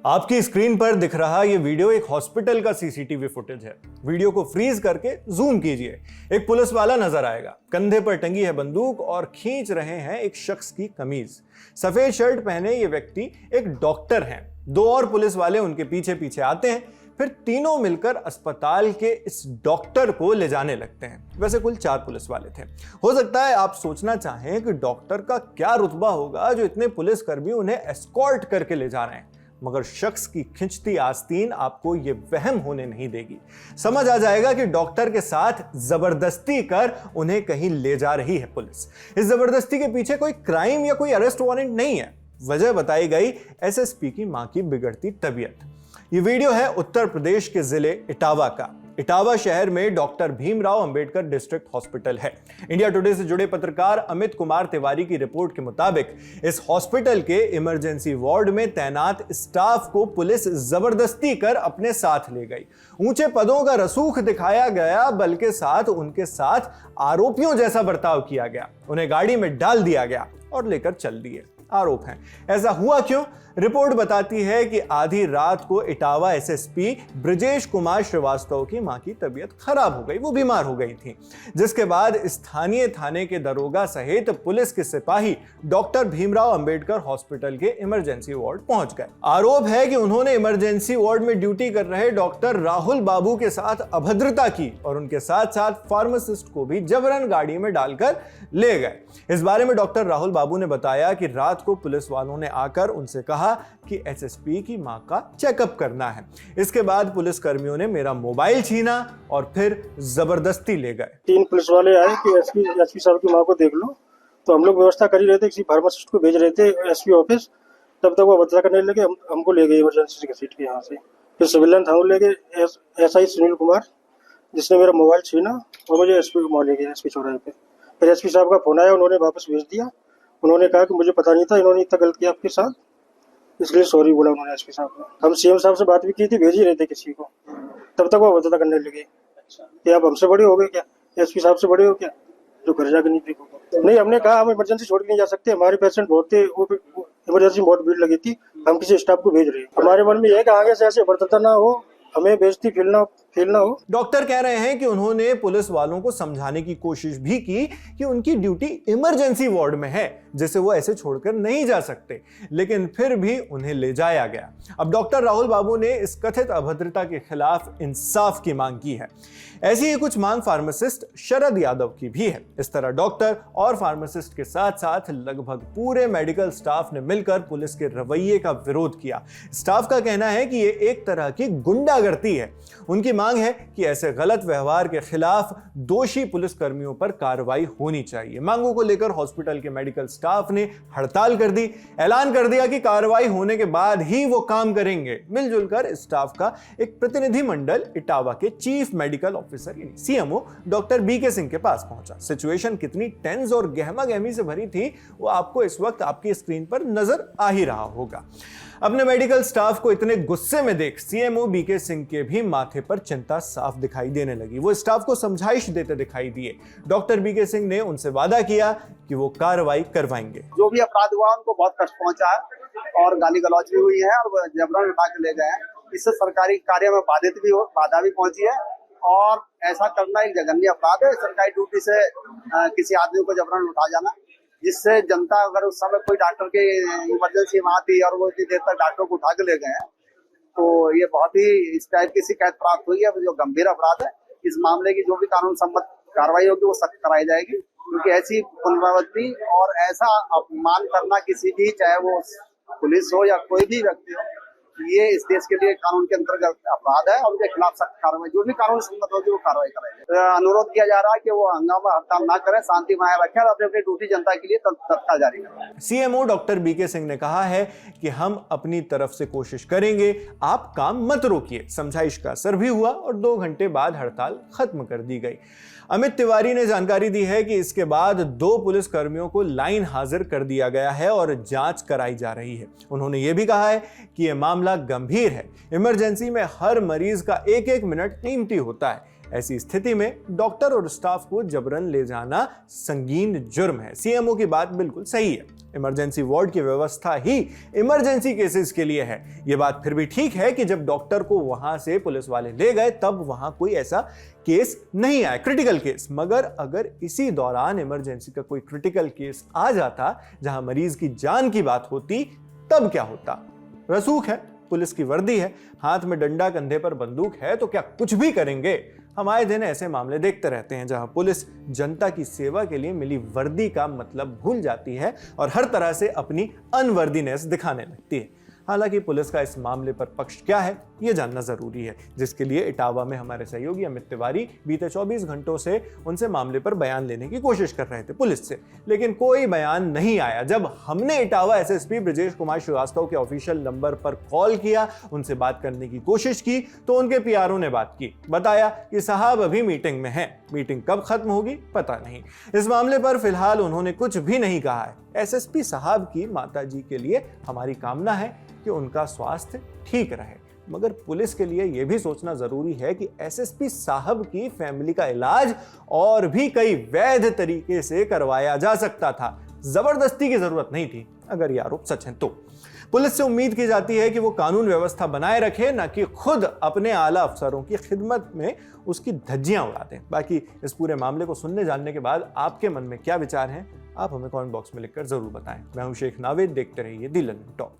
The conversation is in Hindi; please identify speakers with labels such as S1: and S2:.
S1: आपकी स्क्रीन पर दिख रहा ये वीडियो एक हॉस्पिटल का सीसीटीवी फुटेज है। वीडियो को फ्रीज करके जूम कीजिए। एक पुलिस वाला नजर आएगा, कंधे पर टंगी है बंदूक और खींच रहे हैं एक शख्स की कमीज। सफेद शर्ट पहने ये व्यक्ति एक डॉक्टर हैं। दो और पुलिस वाले उनके पीछे पीछे आते हैं, फिर तीनों मिलकर अस्पताल के इस डॉक्टर को ले जाने लगते हैं। वैसे कुल 4 पुलिस वाले थे। हो सकता है आप सोचना चाहें कि डॉक्टर का क्या रुतबा होगा जो इतने पुलिसकर्मी उन्हें एस्कॉर्ट करके ले जा रहे हैं, मगर शख्स की खिंचती आस्तीन आपको यह वहम होने नहीं देगी। समझ आ जाएगा कि डॉक्टर के साथ जबरदस्ती कर उन्हें कहीं ले जा रही है पुलिस। इस जबरदस्ती के पीछे कोई क्राइम या कोई अरेस्ट वारंट नहीं है। वजह बताई गई एसएसपी की मां की बिगड़ती तबीयत। ये वीडियो है उत्तर प्रदेश के जिले इटावा का। इटावा शहर में doctor Bhimrao Ambedkar district hospital है। इंडिया टुडे से जुड़े पत्रकार अमित कुमार तिवारी की रिपोर्ट के मुताबिक इस हॉस्पिटल के इमरजेंसी वार्ड में तैनात स्टाफ को पुलिस जबरदस्ती कर अपने साथ ले गई। ऊंचे पदों का रसूख दिखाया गया, बल्कि साथ उनके साथ आरोपियों जैसा बर्ताव किया गया। उन्हें गाड़ी में डाल दिया गया और लेकर चल दिए। आरोप हैं। ऐसा हुआ क्यों? रिपोर्ट बताती है कि आधी रात को इटावा एसएसपी ब्रजेश कुमार श्रीवास्तव की मां की तबीयत खराब हो गई। वो बीमार हो गई थी, जिसके बाद स्थानीय थाने के दरोगा सहित पुलिस के सिपाही डॉक्टर भीमराव अंबेडकर हॉस्पिटल के इमरजेंसी वार्ड पहुंच गए। आरोप है कि उन्होंने इमरजेंसी वार्ड में ड्यूटी कर रहे डॉक्टर राहुल बाबू के साथ अभद्रता की और उनके साथ साथ फार्मासिस्ट को भी जबरन गाड़ी में डालकर ले गए। इस बारे में डॉक्टर राहुल बाबू ने बताया कि रात को पुलिस वालों ने आकर उनसे कहा कि एसएसपी की मां का चेकअप करना है। इसके बाद पुलिस कर्मियों ने मेरा मोबाइल छीना और फिर जबरदस्ती ले गए।
S2: 3 पुलिस वाले आए कि एसपी साहब की मां को देख लो, तो हम लोग व्यवस्था कर ही रहे थे, किसी फार्मासिस्ट को भेज रहे थे एसपी ऑफिस। तब तक वो बदला करने लगे, हमको ले गए इमरजेंसी के सीट के यहाँ से। फिर सिविलियन थाना ले गए एसआई सुनील कुमार, जिसने मेरा मोबाइल छीना और मुझे एसपी को ले गए एसपी चौराहे पे। फिर एसपी साहब का फोन आया, उन्होंने वापस भेज दिया। उन्होंने कहा कि मुझे पता नहीं था, इन्होंने इतना गलत किया आपके साथ, इसलिए सॉरी बोला उन्होंने एसपी साहब को। हम सीएम साहब से बात भी की थी, भेज ही रहे थे किसी को। तब तक वो बदला करने लगे कि आप हमसे बड़े हो गए क्या, एसपी साहब से बड़े हो क्या, जो घर जाकर नहीं देखोगे। नहीं, हमने कहा हम इमरजेंसी छोड़ के नहीं जा सकते, हमारे पेशेंट बहुत थे, वो इमरजेंसी में बहुत भीड़ लगी थी, हम किसी स्टाफ को भेज रहे हैं। हमारे मन में यह है कि आगे से ऐसे बर्तता ना हो, हमें बेइज्जती फील ना हो।
S1: डॉक्टर कह रहे हैं कि उन्होंने पुलिस वालों को समझाने की कोशिश भी की कि उनकी ड्यूटी इमरजेंसी वार्ड में है, जिसे वो ऐसे छोड़कर नहीं जा सकते, लेकिन फिर भी उन्हें ले जाया गया। अब डॉक्टर राहुल बाबू ने इस कथित अभद्रता के खिलाफ इंसाफ की मांग की है। ऐसी ही कुछ मांग फार्मासिस्ट शरद यादव की भी है। इस तरह डॉक्टर और फार्मासिस्ट के साथ साथ लगभग पूरे मेडिकल स्टाफ ने मिलकर पुलिस के रवैये का विरोध किया। स्टाफ का कहना है कि ये एक तरह की गुंडागर्दी है। उनकी मांग है कि ऐसे गलत व्यवहार के खिलाफ दोषी पुलिसकर्मियों पर कार्रवाई होनी चाहिए। मांगों को लेकर हॉस्पिटल के मेडिकल स्टाफ ने हड़ताल कर दी। ऐलान कर दिया कि कार्रवाई होने के बाद ही वो काम करेंगे। मिलजुल कर स्टाफ का एक प्रतिनिधि मंडल इटावा के चीफ मेडिकल ऑफिसर यानी सीएमओ डॉक्टर बीके सिंह के पास पहुंचा। सिचुएशन कितनी टेंस और गहमा गहमी से भरी थी, वो आपको इस वक्त आपकी स्क्रीन पर नजर आ ही रहा होगा। अपने मेडिकल स्टाफ को इतने गुस्से में देख सीएमओ बीके सिंह के भी माथे पर चिंता साफ दिखाई देने लगी। वो स्टाफ को समझाइश देते दिखाई दिए। डॉक्टर बीके सिंह ने उनसे वादा किया कि वो कार्रवाई करवाएंगे।
S3: जो भी अपराध हुआ उनको बहुत कष्ट पहुंचा है और गाली गलौज भी हुई है और जबरन उठा के ले गए हैं। इससे सरकारी कार्य में बाधा भी पहुंची है और ऐसा करना एक जघन्य अपराध है, सरकारी ड्यूटी से किसी आदमी को जबरन उठा जाना, जिससे जनता अगर उस समय कोई डॉक्टर के इमरजेंसी में आती और वो इतनी देर तक डॉक्टर को उठा के ले गए हैं, तो ये बहुत ही इस टाइप की शिकायत प्राप्त हुई है, जो गंभीर अपराध है। इस मामले की जो भी कानून सम्मत कार्रवाई होगी वो सख्त कराई जाएगी, क्योंकि ऐसी पुनरावृत्ति और ऐसा अपमान करना किसी भी, चाहे वो पुलिस हो या कोई भी व्यक्ति हो, ये इस देश के लिए कानून के अंतर्गत अपराध है और उनके खिलाफ सख्त कार्रवाई जो भी कानून सम्मत होगी वो कार्रवाई कराई। अनुरोध किया जा रहा है कि वो हंगामा हड़ताल ना करें, शांति बनाए रखें और अपनी ड्यूटी जनता के लिए तत्काल जारी करें।
S1: सीएमओ डॉक्टर बीके सिंह ने कहा है कि हम अपनी तरफ से कोशिश करेंगे, आप काम मत रोकिए। समझाइश का असर भी हुआ और 2 घंटे बाद हड़ताल खत्म कर दी गई। अमित तिवारी ने जानकारी दी है कि इसके बाद 2 पुलिस कर्मियों को लाइन हाजिर कर दिया गया है और जांच कराई जा रही है। उन्होंने ये भी कहा है कि यह मामला गंभीर है। इमरजेंसी में हर मरीज का 1-1 मिनट कीमती होता है। ऐसी स्थिति में डॉक्टर और स्टाफ को जबरन ले जाना संगीन जुर्म है। सीएमओ की बात बिल्कुल सही है। इमरजेंसी वार्ड की व्यवस्था ही इमरजेंसी केसेस के लिए है। यह बात फिर भी ठीक है कि जब डॉक्टर को वहां से पुलिस वाले ले गए तब वहां कोई ऐसा केस नहीं आया, क्रिटिकल केस। मगर अगर इसी दौरान इमरजेंसी का कोई क्रिटिकल केस आ जाता जहां मरीज की जान की बात होती, तब क्या होता? रसूख है, पुलिस की वर्दी है, हाथ में डंडा, कंधे पर बंदूक है, तो क्या कुछ भी करेंगे? हम आए दिन ऐसे मामले देखते रहते हैं जहां पुलिस जनता की सेवा के लिए मिली वर्दी का मतलब भूल जाती है और हर तरह से अपनी अनवर्दीनेस दिखाने लगती है। हालांकि पुलिस का इस मामले पर पक्ष क्या है यह जानना जरूरी है, जिसके लिए इटावा में हमारे सहयोगी अमित तिवारी बीते 24 घंटों से उनसे मामले पर बयान लेने की कोशिश कर रहे थे पुलिस से, लेकिन कोई बयान नहीं आया। जब हमने इटावा एसएसपी ब्रजेश कुमार श्रीवास्तव के ऑफिशियल नंबर पर कॉल किया, उनसे बात करने की कोशिश की, तो उनके पीआरओ ने बात की, बताया कि साहब अभी मीटिंग में है, मीटिंग कब खत्म होगी पता नहीं। इस मामले पर फिलहाल उन्होंने कुछ भी नहीं कहा है। एसएसपी साहब की माताजी के लिए हमारी कामना है कि उनका स्वास्थ्य ठीक रहे, मगर पुलिस के लिए यह भी सोचना जरूरी है कि एसएसपी साहब की फैमिली का इलाज और भी कई वैध तरीके से करवाया जा सकता था। जबरदस्ती की जरूरत नहीं थी, अगर ये आरोप सच है तो। पुलिस से उम्मीद की जाती है कि वो कानून व्यवस्था बनाए रखे, न कि खुद अपने आला अफसरों की खिदमत में उसकी धज्जियां उड़ा दें। बाकी इस पूरे मामले को सुनने जानने के बाद आपके मन में क्या विचार हैं, आप हमें कमेंट बॉक्स में लिखकर जरूर बताएं। मैं हूं शेख नावेद, देखते रहिए दी लंदन टॉक।